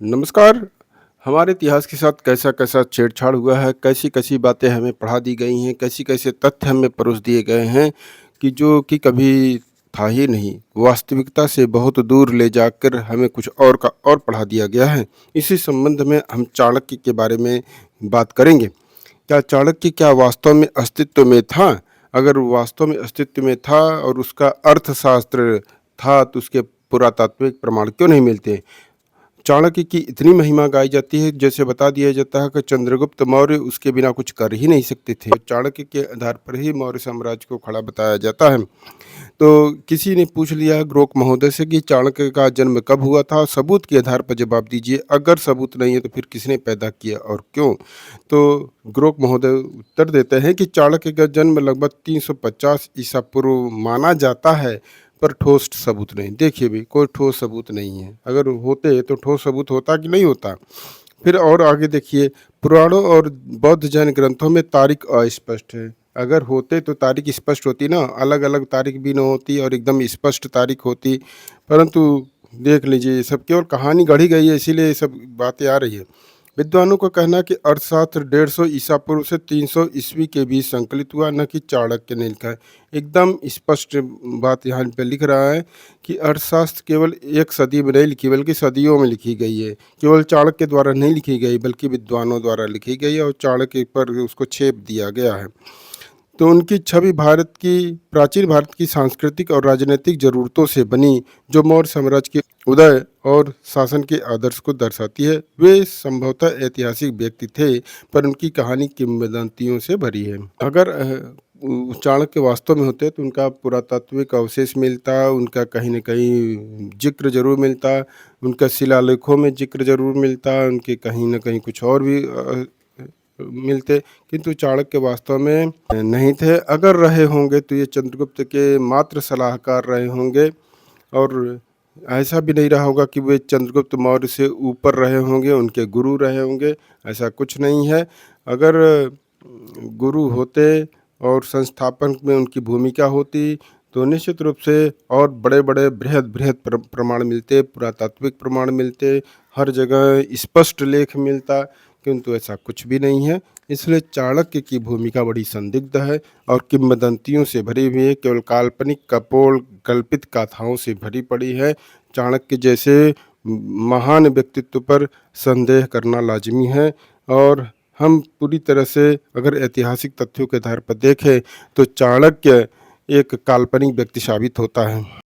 नमस्कार। हमारे इतिहास के साथ कैसा-कैसा छेड़छाड़ हुआ है, कैसी-कैसी बातें हमें पढ़ा दी गई हैं, कैसे-कैसे तथ्य हमें परोस दिए गए हैं कि जो कि कभी था ही नहीं। वास्तविकता से बहुत दूर ले जाकर हमें कुछ और का और पढ़ा दिया गया है। इसी संबंध में हम चाणक्य के बारे में बात करेंगे। क्या चाणक्य क्या वास्तव में अस्तित्व में था? अगर वास्तव में अस्तित्व में था और उसका अर्थशास्त्र था, तो उसके पुरातात्विक प्रमाण क्यों नहीं मिलते? चाणक्य की इतनी महिमा गाई जाती है, जैसे बता दिया जाता है कि चंद्रगुप्त मौर्य उसके बिना कुछ कर ही नहीं सकते थे। तो चाणक्य के आधार पर ही मौर्य साम्राज्य को खड़ा बताया जाता है। तो किसी ने पूछ लिया ग्रोक महोदय से कि चाणक्य का जन्म कब हुआ था? सबूत के आधार पर जवाब दीजिए। अगर सबूत नहीं है तो फिर किसने पैदा किया और क्यों? तो ग्रोक महोदय उत्तर देते हैं कि चाणक्य का जन्म लगभग 350 ईसा पूर्व माना जाता है, पर ठोस सबूत नहीं। देखिए भई, कोई ठोस सबूत नहीं है। अगर होते तो ठोस सबूत होता कि नहीं होता? फिर और आगे देखिए, पुराणों और बौद्ध जैन ग्रंथों में तारीख अस्पष्ट है। अगर होते तो तारीख स्पष्ट होती ना, अलग-अलग तारीख भी ना होती और एकदम स्पष्ट तारीख होती। परंतु देख लीजिए, ये सब केवल कहानी गढ़ी गई है, इसीलिए ये सब बातें आ रही है। विद्वानों का कहना है कि अर्थशास्त्र 150 ईसा पूर्व से 300 ईस्वी के बीच संकलित हुआ, न कि चाणक्य ने लिखा है। एकदम स्पष्ट बात यहाँ पे लिख रहा है कि अर्थशास्त्र केवल एक सदी में नहीं लिखी, बल्कि सदियों में लिखी गई है। केवल चाणक्य द्वारा नहीं लिखी गई, बल्कि विद्वानों द्वारा लिखी गई है और चाणक्य पर उसको छेप दिया गया है। तो उनकी छवि प्राचीन भारत की सांस्कृतिक और राजनीतिक ज़रूरतों से बनी, जो मौर्य साम्राज्य के उदय और शासन के आदर्श को दर्शाती है। वे संभवतः ऐतिहासिक व्यक्ति थे, पर उनकी कहानी किंवदंतियों से भरी है। अगर चाणक्य वास्तव में होते तो उनका पुरातात्विक अवशेष मिलता, उनका कहीं न कहीं ज़िक्र ज़रूर मिलता, उनका शिलालेखों में ज़िक्र ज़रूर मिलता, उनके कहीं न कहीं कुछ और भी मिलते, किंतु चाणक्य वास्तव में नहीं थे। अगर रहे होंगे तो ये चंद्रगुप्त के मात्र सलाहकार रहे होंगे, और ऐसा भी नहीं रहा होगा कि वे चंद्रगुप्त मौर्य से ऊपर रहे होंगे, उनके गुरु रहे होंगे, ऐसा कुछ नहीं है। अगर गुरु होते और संस्थापन में उनकी भूमिका होती, तो निश्चित रूप से और बड़े-बड़े बृहद-बृहद प्रमाण मिलते, पुरातात्विक प्रमाण मिलते, हर जगह स्पष्ट लेख मिलता, किंतु ऐसा कुछ भी नहीं है। इसलिए चाणक्य की भूमिका बड़ी संदिग्ध है और किंवदंतियों से भरी हुई है, केवल काल्पनिक, कपोल, कल्पित गाथाओं से भरी पड़ी है। चाणक्य जैसे महान व्यक्तित्व पर संदेह करना लाज़मी है, और हम पूरी तरह से अगर ऐतिहासिक तथ्यों के आधार पर देखें, तो चाणक्य एक काल्पनिक व्यक्ति साबित होता है।